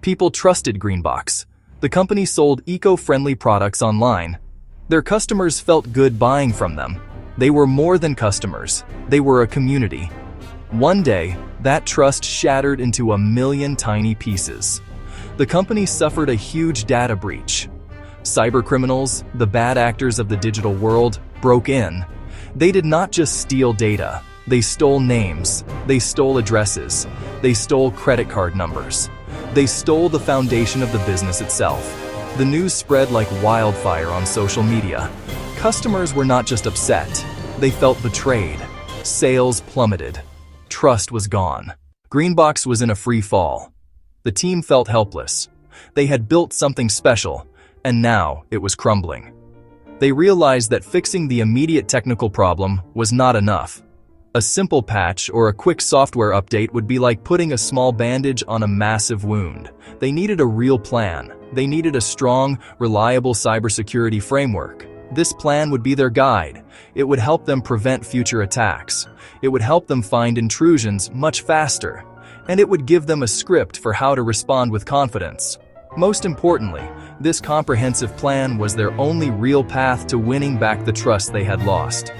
People trusted Greenbox. The company sold eco-friendly products online. Their customers felt good buying from them. They were more than customers. They were a community. One day, that trust shattered into a million tiny pieces. The company suffered a huge data breach. Cybercriminals, the bad actors of the digital world, broke in. They did not just steal data. They stole names. They stole addresses. They stole credit card numbers. They stole the foundation of the business itself. The news spread like wildfire on social media. Customers were not just upset. They felt betrayed. Sales plummeted. Trust was gone. Greenbox was in a free fall. The team felt helpless. They had built something special, and now it was crumbling. They realized that fixing the immediate technical problem was not enough. A simple patch or a quick software update would be like putting a small bandage on a massive wound. They needed a real plan. They needed a strong, reliable cybersecurity framework. This plan would be their guide. It would help them prevent future attacks. It would help them find intrusions much faster. And it would give them a script for how to respond with confidence. Most importantly, this comprehensive plan was their only real path to winning back the trust they had lost.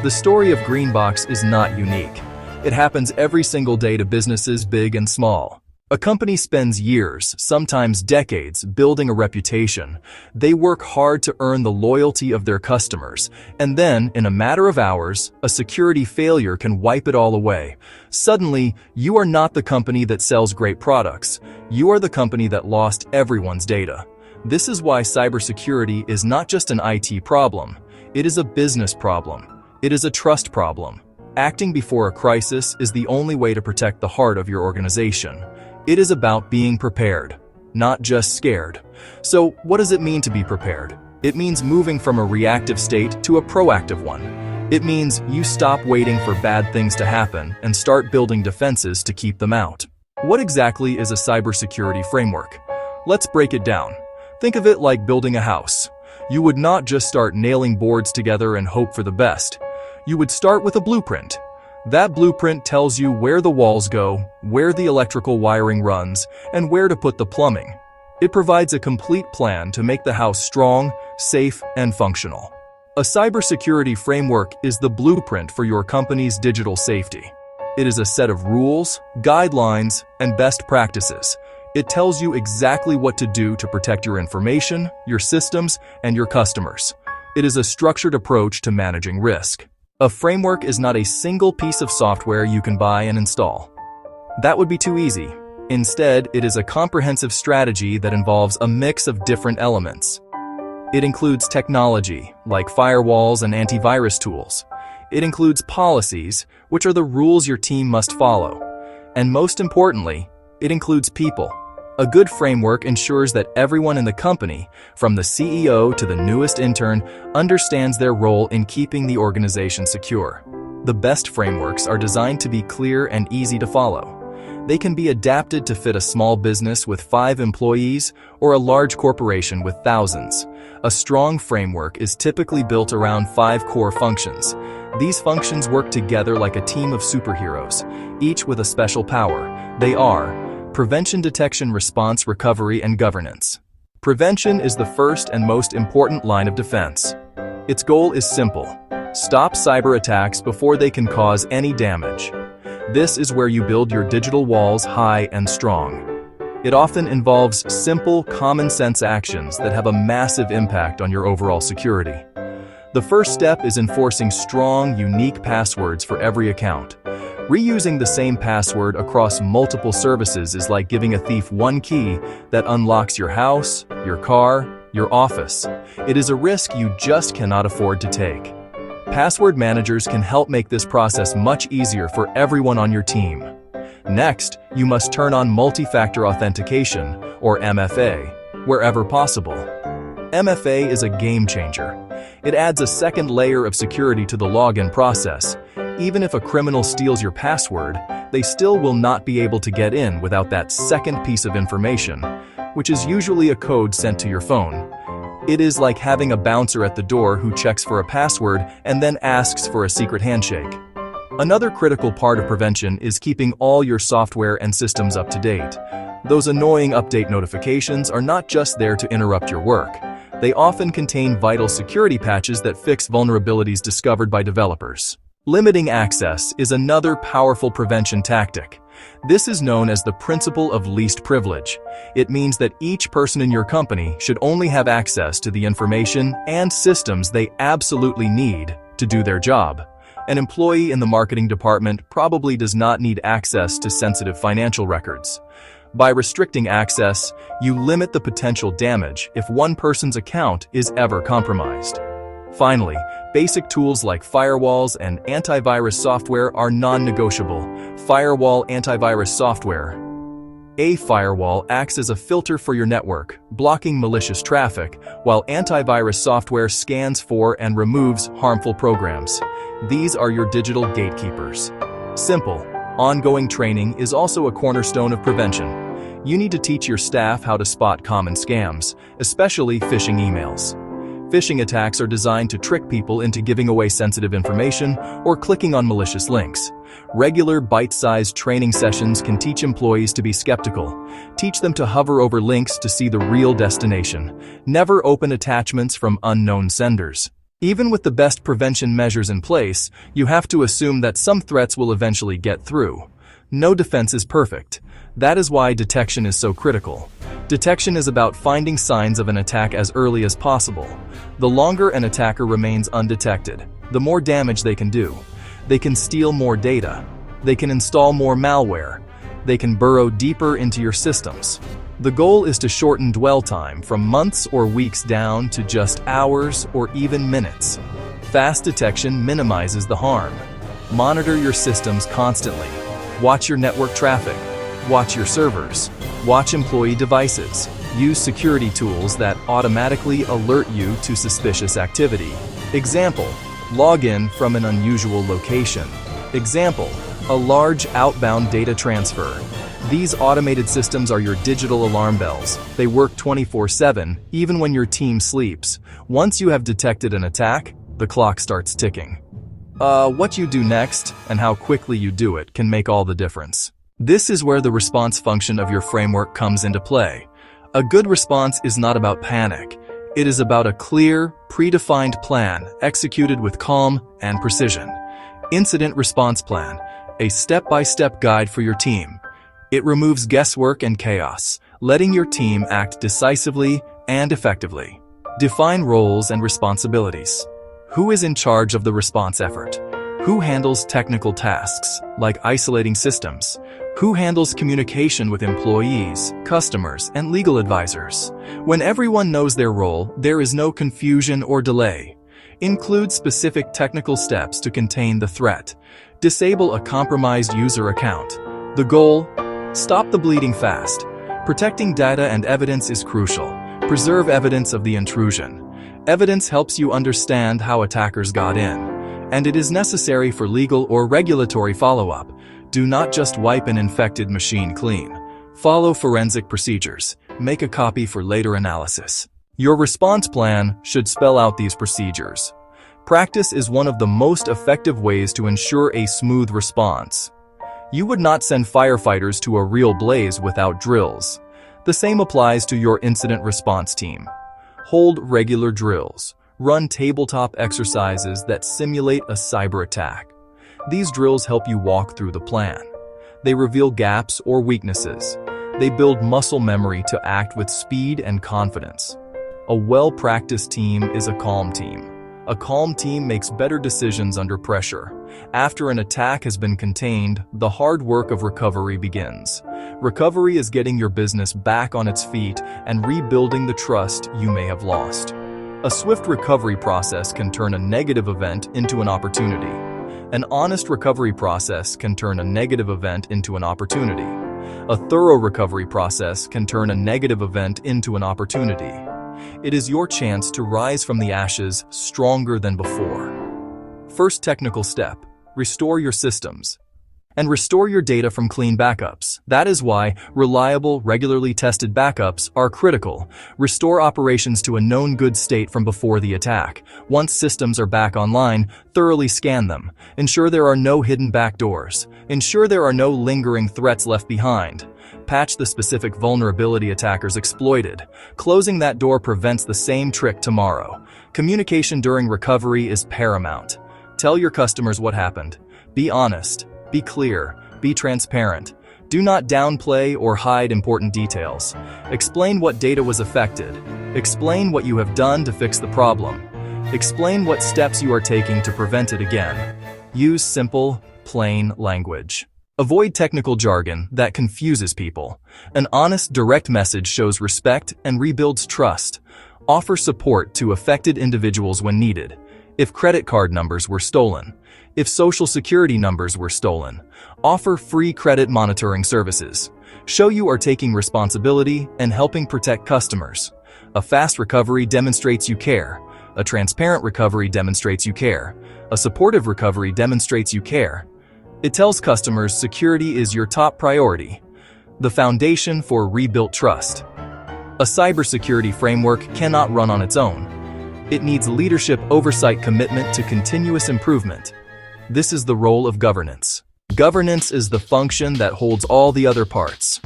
The story of Greenbox is not unique. It happens every single day to businesses big and small. A company spends years, sometimes decades, building a reputation. They work hard to earn the loyalty of their customers, and then, in a matter of hours, a security failure can wipe it all away. Suddenly, you are not the company that sells great products. You are the company that lost everyone's data. This is why cybersecurity is not just an IT problem. It is a business problem. It is a trust problem. Acting before a crisis is the only way to protect the heart of your organization. It is about being prepared, not just scared. So, what does it mean to be prepared? It means moving from a reactive state to a proactive one. It means you stop waiting for bad things to happen and start building defenses to keep them out. What exactly is a cybersecurity framework? Let's break it down. Think of it like building a house. You would not just start nailing boards together and hope for the best. You would start with a blueprint. That blueprint tells you where the walls go, where the electrical wiring runs, and where to put the plumbing. It provides a complete plan to make the house strong, safe, and functional. A cybersecurity framework is the blueprint for your company's digital safety. It is a set of rules, guidelines, and best practices. It tells you exactly what to do to protect your information, your systems, and your customers. It is a structured approach to managing risk. A framework is not a single piece of software you can buy and install. That would be too easy. Instead, it is a comprehensive strategy that involves a mix of different elements. It includes technology, like firewalls and antivirus tools. It includes policies, which are the rules your team must follow. And most importantly, it includes people. A good framework ensures that everyone in the company, from the CEO to the newest intern, understands their role in keeping the organization secure. The best frameworks are designed to be clear and easy to follow. They can be adapted to fit a small business with 5 employees or a large corporation with thousands. A strong framework is typically built around 5 core functions. These functions work together like a team of superheroes, each with a special power. They are prevention, detection, response, recovery, and governance. Prevention is the first and most important line of defense. Its goal is simple: stop cyber attacks before they can cause any damage. This is where you build your digital walls high and strong. It often involves simple, common-sense actions that have a massive impact on your overall security. The first step is enforcing strong, unique passwords for every account. Reusing the same password across multiple services is like giving a thief one key that unlocks your house, your car, your office. It is a risk you just cannot afford to take. Password managers can help make this process much easier for everyone on your team. Next, you must turn on multi-factor authentication, or MFA, wherever possible. MFA is a game changer. It adds a second layer of security to the login process. Even if a criminal steals your password, they still will not be able to get in without that second piece of information, which is usually a code sent to your phone. It is like having a bouncer at the door who checks for a password and then asks for a secret handshake. Another critical part of prevention is keeping all your software and systems up to date. Those annoying update notifications are not just there to interrupt your work. They often contain vital security patches that fix vulnerabilities discovered by developers. Limiting access is another powerful prevention tactic. This is known as the principle of least privilege. It means that each person in your company should only have access to the information and systems they absolutely need to do their job. An employee in the marketing department probably does not need access to sensitive financial records. By restricting access, you limit the potential damage if one person's account is ever compromised. Finally, basic tools like firewalls and antivirus software are non-negotiable. Firewall antivirus software. A firewall acts as a filter for your network, blocking malicious traffic, while antivirus software scans for and removes harmful programs. These are your digital gatekeepers. Simple, ongoing training is also a cornerstone of prevention. You need to teach your staff how to spot common scams, especially phishing emails. Phishing attacks are designed to trick people into giving away sensitive information or clicking on malicious links. Regular bite-sized training sessions can teach employees to be skeptical. Teach them to hover over links to see the real destination. Never open attachments from unknown senders. Even with the best prevention measures in place, you have to assume that some threats will eventually get through. No defense is perfect. That is why detection is so critical. Detection is about finding signs of an attack as early as possible. The longer an attacker remains undetected, the more damage they can do. They can steal more data. They can install more malware. They can burrow deeper into your systems. The goal is to shorten dwell time from months or weeks down to just hours or even minutes. Fast detection minimizes the harm. Monitor your systems constantly. Watch your network traffic. Watch your servers. Watch employee devices. Use security tools that automatically alert you to suspicious activity. Example, log in from an unusual location. Example, a large outbound data transfer. These automated systems are your digital alarm bells. They work 24/7, even when your team sleeps. Once you have detected an attack, the clock starts ticking. What you do next and how quickly you do it can make all the difference. This is where the response function of your framework comes into play. A good response is not about panic. It is about a clear, predefined plan executed with calm and precision. Incident Response Plan, a step-by-step guide for your team. It removes guesswork and chaos, letting your team act decisively and effectively. Define roles and responsibilities. Who is in charge of the response effort? Who handles technical tasks, like isolating systems? Who handles communication with employees, customers, and legal advisors? When everyone knows their role, there is no confusion or delay. Include specific technical steps to contain the threat. Disable a compromised user account. The goal? Stop the bleeding fast. Protecting data and evidence is crucial. Preserve evidence of the intrusion. Evidence helps you understand how attackers got in, and it is necessary for legal or regulatory follow-up. Do not just wipe an infected machine clean. Follow forensic procedures. Make a copy for later analysis. Your response plan should spell out these procedures. Practice is one of the most effective ways to ensure a smooth response. You would not send firefighters to a real blaze without drills. The same applies to your incident response team. Hold regular drills. Run tabletop exercises that simulate a cyber attack. These drills help you walk through the plan. They reveal gaps or weaknesses. They build muscle memory to act with speed and confidence. A well-practiced team is a calm team. A calm team makes better decisions under pressure. After an attack has been contained, the hard work of recovery begins. Recovery is getting your business back on its feet and rebuilding the trust you may have lost. A swift recovery process can turn a negative event into an opportunity. An honest recovery process can turn a negative event into an opportunity. A thorough recovery process can turn a negative event into an opportunity. It is your chance to rise from the ashes stronger than before. First technical step, restore your systems. and restore your data from clean backups. That is why reliable, regularly tested backups are critical. Restore operations to a known good state from before the attack. Once systems are back online, thoroughly scan them. Ensure there are no hidden backdoors. Ensure there are no lingering threats left behind. Patch the specific vulnerability attackers exploited. Closing that door prevents the same trick tomorrow. Communication during recovery is paramount. Tell your customers what happened. Be honest. Be clear. Be transparent. Do not downplay or hide important details. Explain what data was affected. Explain what you have done to fix the problem. Explain what steps you are taking to prevent it again. Use simple, plain language. Avoid technical jargon that confuses people. An honest, direct message shows respect and rebuilds trust. Offer support to affected individuals when needed. If credit card numbers were stolen, if social security numbers were stolen, offer free credit monitoring services. Show you are taking responsibility and helping protect customers. A fast recovery demonstrates you care. A transparent recovery demonstrates you care. A supportive recovery demonstrates you care. It tells customers security is your top priority. The foundation for rebuilt trust. A cybersecurity framework cannot run on its own. It needs leadership, oversight, commitment to continuous improvement. This is the role of governance. Governance is the function that holds all the other parts.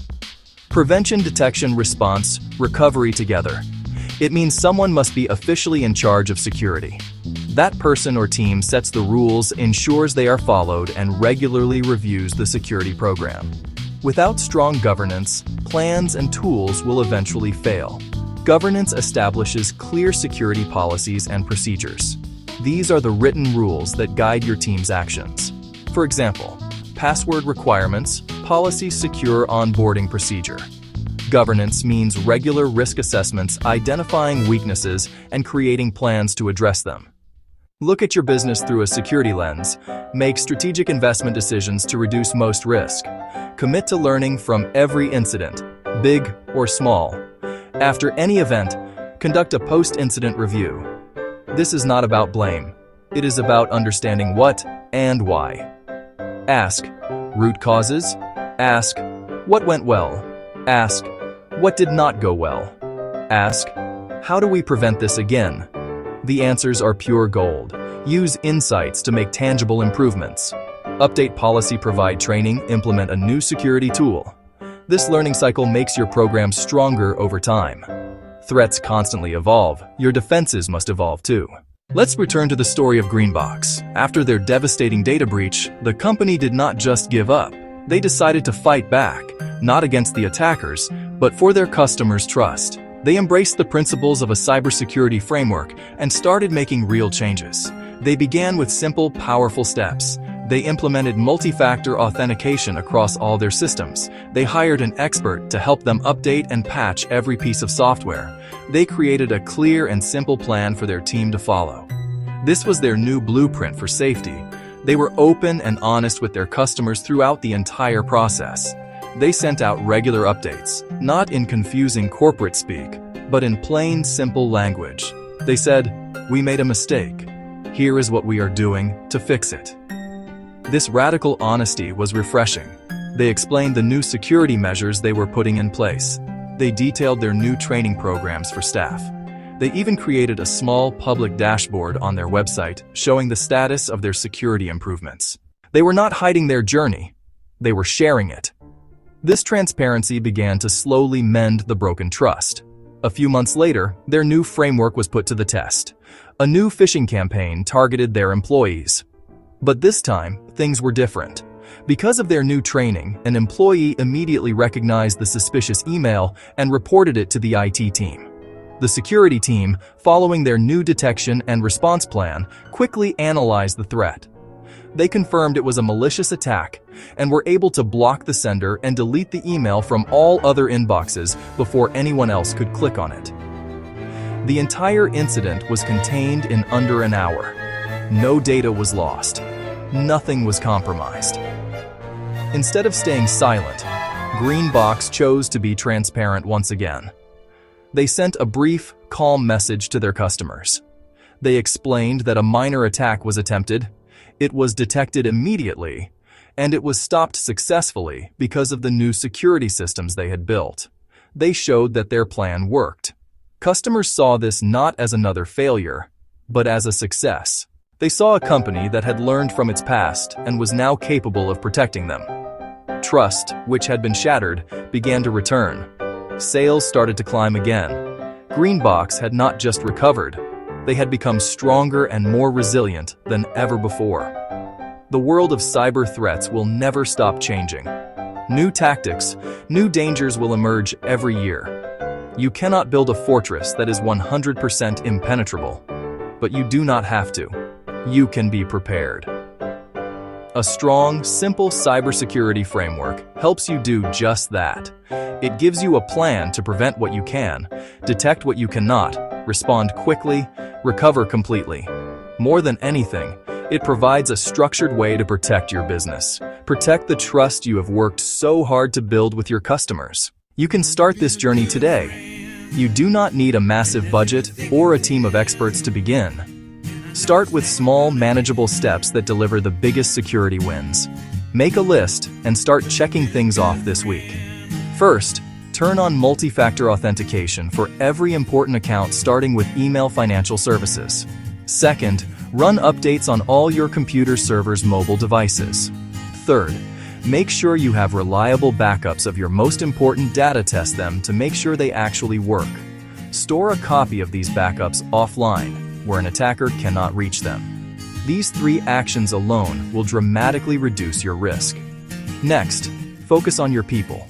Prevention, detection, response, recovery together. It means someone must be officially in charge of security. That person or team sets the rules, ensures they are followed, and regularly reviews the security program. Without strong governance, plans and tools will eventually fail. Governance establishes clear security policies and procedures. These are the written rules that guide your team's actions. For example, password requirements, policy, secure onboarding procedure. Governance means regular risk assessments, identifying weaknesses, and creating plans to address them. Look at your business through a security lens. Make strategic investment decisions to reduce most risk. Commit to learning from every incident, big or small. After any event, conduct a post-incident review. This is not about blame. It is about understanding what and why. Ask root causes. Ask what went well. Ask what did not go well. Ask how do we prevent this again? The answers are pure gold. Use insights to make tangible improvements. Update policy, provide training, implement a new security tool. This learning cycle makes your program stronger over time. Threats constantly evolve. Your defenses must evolve too. Let's return to the story of Greenbox. After their devastating data breach, the company did not just give up. They decided to fight back, not against the attackers, but for their customers' trust. They embraced the principles of a cybersecurity framework and started making real changes. They began with simple, powerful steps. They implemented multi-factor authentication across all their systems. They hired an expert to help them update and patch every piece of software. They created a clear and simple plan for their team to follow. This was their new blueprint for safety. They were open and honest with their customers throughout the entire process. They sent out regular updates, not in confusing corporate speak, but in plain, simple language. They said, "We made a mistake. Here is what we are doing to fix it." This radical honesty was refreshing. They explained the new security measures they were putting in place. They detailed their new training programs for staff. They even created a small public dashboard on their website showing the status of their security improvements. They were not hiding their journey. They were sharing it. This transparency began to slowly mend the broken trust. A few months later, their new framework was put to the test. A new phishing campaign targeted their employees. But this time, things were different. Because of their new training, an employee immediately recognized the suspicious email and reported it to the IT team. The security team, following their new detection and response plan, quickly analyzed the threat. They confirmed it was a malicious attack and were able to block the sender and delete the email from all other inboxes before anyone else could click on it. The entire incident was contained in under an hour. No data was lost. Nothing was compromised. Instead of staying silent, Greenbox chose to be transparent once again. They sent a brief, calm message to their customers. They explained that a minor attack was attempted, it was detected immediately, And it was stopped successfully because of the new security systems they had built. They showed that their plan worked. Customers saw this not as another failure, but as a success. They saw a company that had learned from its past and was now capable of protecting them. Trust, which had been shattered, began to return. Sales started to climb again. Greenbox had not just recovered, they had become stronger and more resilient than ever before. The world of cyber threats will never stop changing. New tactics, new dangers will emerge every year. You cannot build a fortress that is 100% impenetrable, but you do not have to. You can be prepared. A strong, simple cybersecurity framework helps you do just that. It gives you a plan to prevent what you can, detect what you cannot, respond quickly, recover completely. More than anything, it provides a structured way to protect your business. Protect the trust you have worked so hard to build with your customers. You can start this journey today. You do not need a massive budget or a team of experts to begin. Start with small, manageable steps that deliver the biggest security wins. Make a list and start checking things off this week. First, turn on multi-factor authentication for every important account starting with email financial services. Second, run updates on all your computer servers' mobile devices. Third, make sure you have reliable backups of your most important data. Test them to make sure they actually work. Store a copy of these backups offline, where an attacker cannot reach them. These 3 actions alone will dramatically reduce your risk. Next, focus on your people.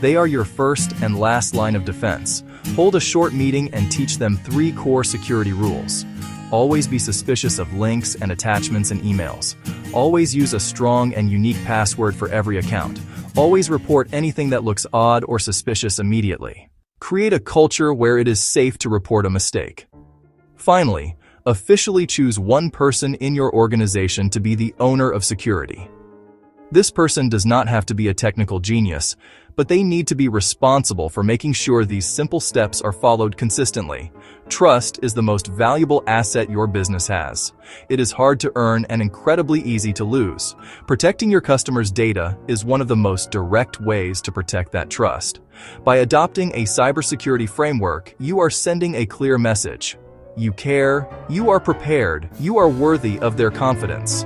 They are your first and last line of defense. Hold a short meeting and teach them 3 core security rules. Always be suspicious of links and attachments in emails. Always use a strong and unique password for every account. Always report anything that looks odd or suspicious immediately. Create a culture where it is safe to report a mistake. Finally, officially choose one person in your organization to be the owner of security. This person does not have to be a technical genius, but they need to be responsible for making sure these simple steps are followed consistently. Trust is the most valuable asset your business has. It is hard to earn and incredibly easy to lose. Protecting your customers' data is one of the most direct ways to protect that trust. By adopting a cybersecurity framework, you are sending a clear message. You care, you are prepared, you are worthy of their confidence.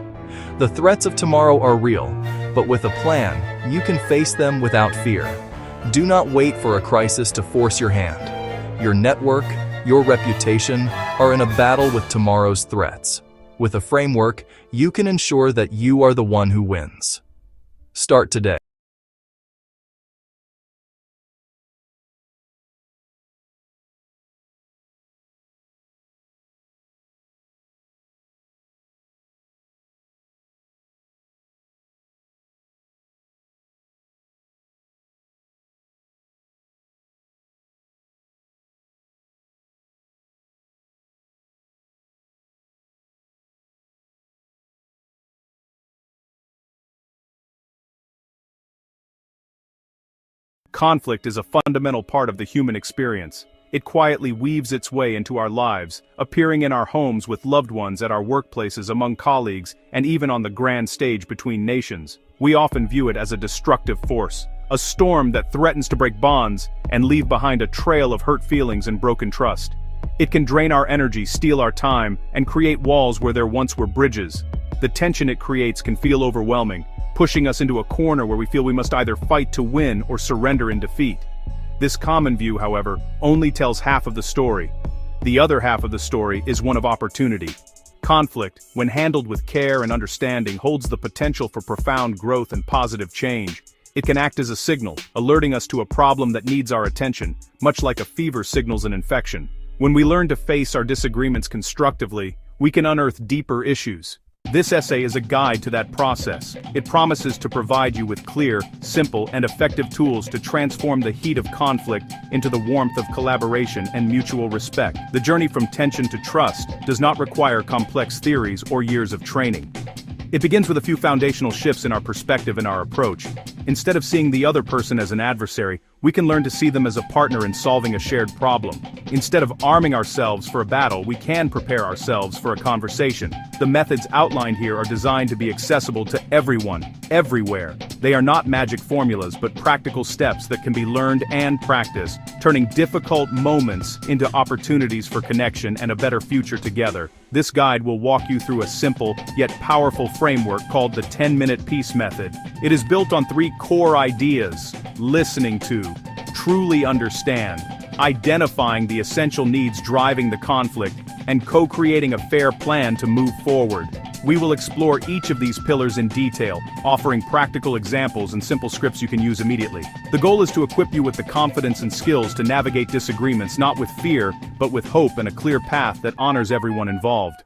The threats of tomorrow are real, but with a plan, you can face them without fear. Do not wait for a crisis to force your hand. Your network, your reputation are in a battle with tomorrow's threats. With a framework, you can ensure that you are the one who wins. Start today. Conflict is a fundamental part of the human experience. It quietly weaves its way into our lives, appearing in our homes with loved ones, at our workplaces, among colleagues, and even on the grand stage between nations. We often view it as a destructive force, a storm that threatens to break bonds and leave behind a trail of hurt feelings and broken trust. It can drain our energy, steal our time, and create walls where there once were bridges. The tension it creates can feel overwhelming, pushing us into a corner where we feel we must either fight to win or surrender in defeat. This common view, however, only tells half of the story. The other half of the story is one of opportunity. Conflict, when handled with care and understanding, holds the potential for profound growth and positive change. It can act as a signal, alerting us to a problem that needs our attention, much like a fever signals an infection. When we learn to face our disagreements constructively, we can unearth deeper issues. This essay is a guide to that process. It promises to provide you with clear, simple, and effective tools to transform the heat of conflict into the warmth of collaboration and mutual respect. The journey from tension to trust does not require complex theories or years of training. It begins with a few foundational shifts in our perspective and our approach. Instead of seeing the other person as an adversary, we can learn to see them as a partner in solving a shared problem. Instead of arming ourselves for a battle, we can prepare ourselves for a conversation. The methods outlined here are designed to be accessible to everyone, everywhere. They are not magic formulas, but practical steps that can be learned and practiced, turning difficult moments into opportunities for connection and a better future together. This guide will walk you through a simple, yet powerful framework called the 10-minute peace method. It is built on 3 core ideas: listening to, truly understand, identifying the essential needs driving the conflict, and co-creating a fair plan to move forward. We will explore each of these pillars in detail, offering practical examples and simple scripts you can use immediately. The goal is to equip you with the confidence and skills to navigate disagreements not with fear, but with hope and a clear path that honors everyone involved.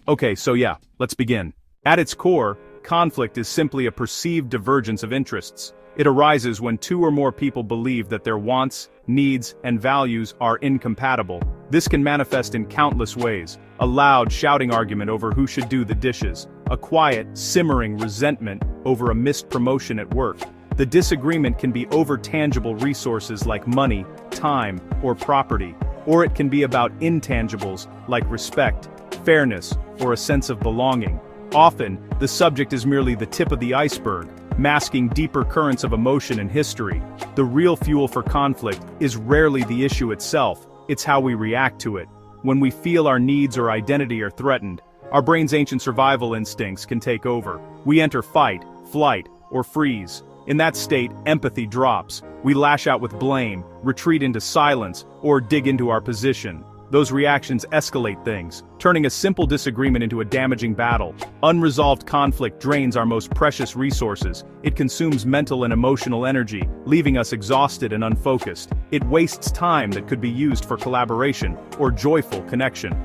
Okay, so yeah, let's begin. At its core, conflict is simply a perceived divergence of interests. It arises when 2 or more people believe that their wants, needs, and values are incompatible. This can manifest in countless ways: a loud, shouting argument over who should do the dishes, a quiet, simmering resentment over a missed promotion at work. The disagreement can be over tangible resources like money, time, or property, or it can be about intangibles like respect, fairness, or a sense of belonging. Often, the subject is merely the tip of the iceberg, masking deeper currents of emotion and history. The real fuel for conflict is rarely the issue itself, it's how we react to it. When we feel our needs or identity are threatened, our brain's ancient survival instincts can take over. We enter fight, flight, or freeze. In that state, empathy drops. We lash out with blame, retreat into silence, or dig into our position. Those reactions escalate things, turning a simple disagreement into a damaging battle. Unresolved conflict drains our most precious resources. It consumes mental and emotional energy, leaving us exhausted and unfocused. It wastes time that could be used for collaboration or joyful connection.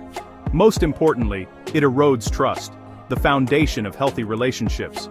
Most importantly, it erodes trust, the foundation of healthy relationships.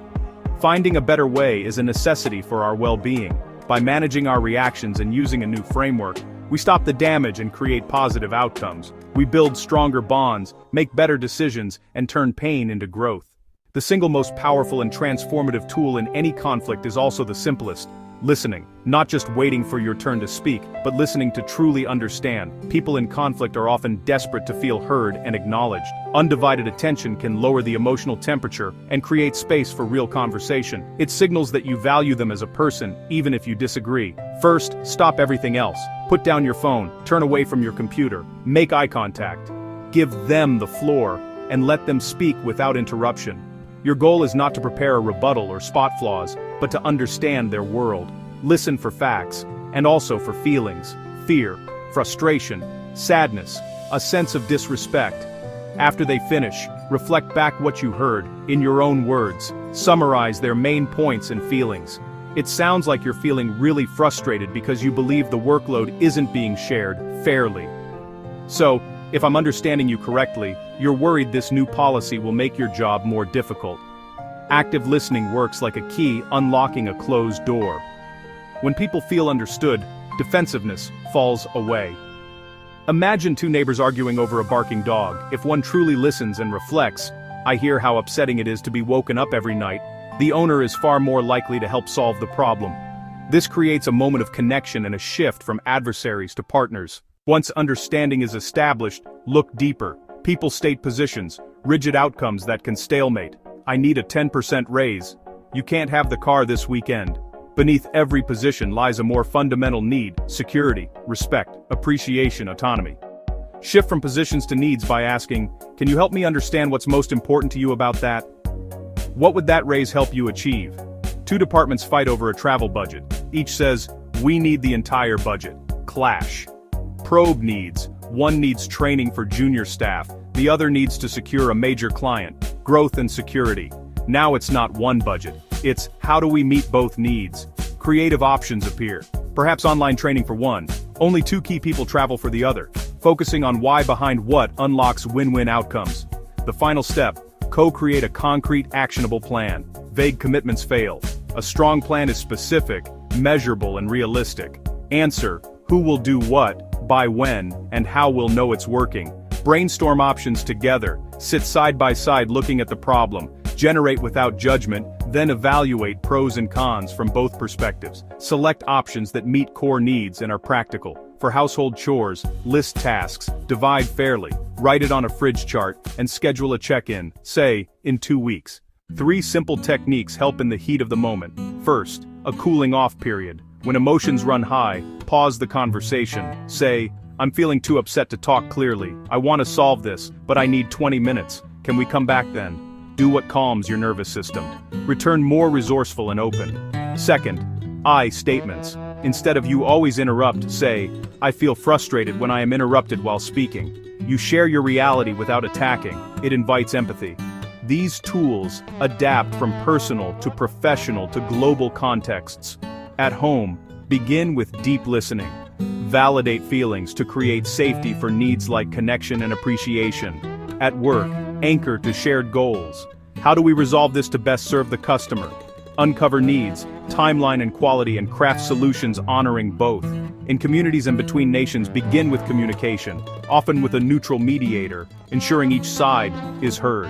Finding a better way is a necessity for our well-being. By managing our reactions and using a new framework, we stop the damage and create positive outcomes. We build stronger bonds, make better decisions, and turn pain into growth. The single most powerful and transformative tool in any conflict is also the simplest: listening. Not just waiting for your turn to speak, but listening to truly understand. People in conflict are often desperate to feel heard and acknowledged. Undivided attention can lower the emotional temperature and create space for real conversation. It signals that you value them as a person, even if you disagree. First, stop everything else. Put down your phone, turn away from your computer, make eye contact. Give them the floor, and let them speak without interruption. Your goal is not to prepare a rebuttal or spot flaws, but to understand their world. Listen for facts, and also for feelings: fear, frustration, sadness, a sense of disrespect. After they finish, reflect back what you heard, in your own words. Summarize their main points and feelings. It sounds like you're feeling really frustrated because you believe the workload isn't being shared fairly. So, if I'm understanding you correctly, you're worried this new policy will make your job more difficult. Active listening works like a key unlocking a closed door. When people feel understood, defensiveness falls away. Imagine 2 neighbors arguing over a barking dog. If one truly listens and reflects, "I hear how upsetting it is to be woken up every night," the owner is far more likely to help solve the problem. This creates a moment of connection and a shift from adversaries to partners. Once understanding is established, look deeper. People state positions, rigid outcomes that can stalemate. "I need a 10% raise." "You can't have the car this weekend." Beneath every position lies a more fundamental need: security, respect, appreciation, autonomy. Shift from positions to needs by asking, "Can you help me understand what's most important to you about that? What would that raise help you achieve?" 2 departments fight over a travel budget. Each says, "We need the entire budget." Clash. Probe needs. One needs training for junior staff, the other needs to secure a major client. Growth and security. Now it's not one budget. It's, how do we meet both needs? Creative options appear. Perhaps online training for one. Only 2 key people travel for the other. Focusing on why behind what unlocks win-win outcomes. The final step: co-create a concrete, actionable plan. Vague commitments fail. A strong plan is specific, measurable, and realistic. Answer: who will do what, by when, and how we'll know it's working. Brainstorm options together. Sit side by side looking at the problem. Generate without judgment. Then evaluate pros and cons from both perspectives. Select options that meet core needs and are practical. For household chores, list tasks, divide fairly, write it on a fridge chart, and schedule a check-in, say, in 2 weeks. 3 simple techniques help in the heat of the moment. First, a cooling off period. When emotions run high, pause the conversation. Say, I'm feeling too upset to talk clearly. I want to solve this, but I need 20 minutes. Can we come back then? Do what calms your nervous system. Return more resourceful and open. Second, I statements. Instead of you always interrupt, say, I feel frustrated when I am interrupted while speaking. You share your reality without attacking. It invites empathy. These tools adapt from personal to professional to global contexts. At home, begin with deep listening. Validate feelings to create safety for needs like connection and appreciation. At work, anchor to shared goals. How do we resolve this to best serve the customer? Uncover needs, timeline and quality, and craft solutions honoring both. In communities and between nations, begin with communication, often with a neutral mediator, ensuring each side is heard.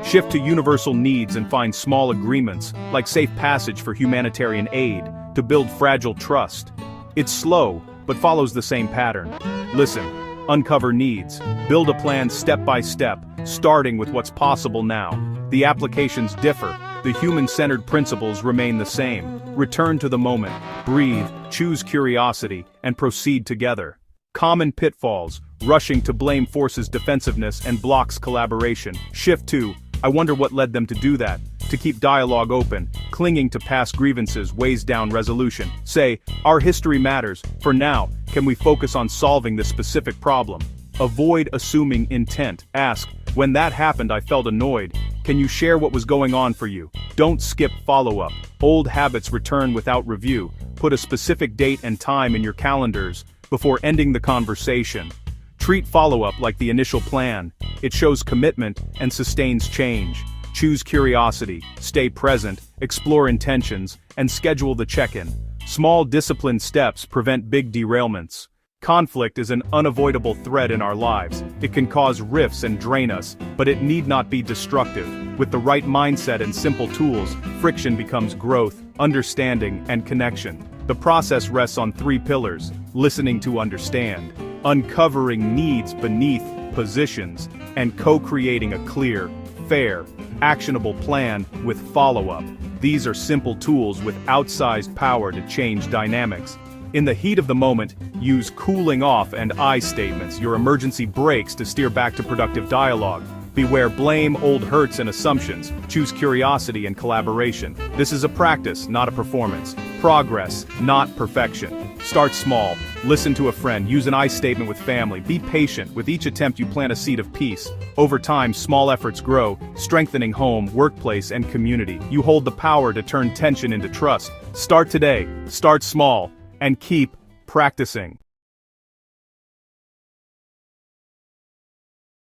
Shift to universal needs and find small agreements, like safe passage for humanitarian aid, to build fragile trust. It's slow, but follows the same pattern. Listen, uncover needs, build a plan step by step, starting with what's possible now. The applications differ, the human-centered principles remain the same. Return to the moment, breathe, choose curiosity, and proceed together. Common pitfalls: rushing to blame forces defensiveness and blocks collaboration. Shift to, I wonder what led them to do that. To keep dialogue open, clinging to past grievances weighs down resolution. Say, our history matters. For now, can we focus on solving this specific problem? Avoid assuming intent. Ask, when that happened I felt annoyed. Can you share what was going on for you? Don't skip follow-up. Old habits return without review. Put a specific date and time in your calendars before ending the conversation. Treat follow-up like the initial plan. It shows commitment and sustains change. Choose curiosity, stay present, explore intentions, and schedule the check-in. Small disciplined steps prevent big derailments. Conflict is an unavoidable thread in our lives. It can cause rifts and drain us, but it need not be destructive. With the right mindset and simple tools, friction becomes growth, understanding, and connection. The process rests on 3 pillars: listening to understand, uncovering needs beneath positions, and co-creating a clear, fair, actionable plan with follow-up. These are simple tools with outsized power to change dynamics. In the heat of the moment, use cooling off and I statements, your emergency brakes, to steer back to productive dialogue. Beware blame, old hurts, and assumptions. Choose curiosity and collaboration. This is a practice, not a performance. Progress, not perfection. Start small. Listen to a friend. Use an I statement with family. Be patient. With each attempt you plant a seed of peace. Over time, small efforts grow, strengthening home, workplace, and community. You hold the power to turn tension into trust. Start today. Start small. And keep practicing.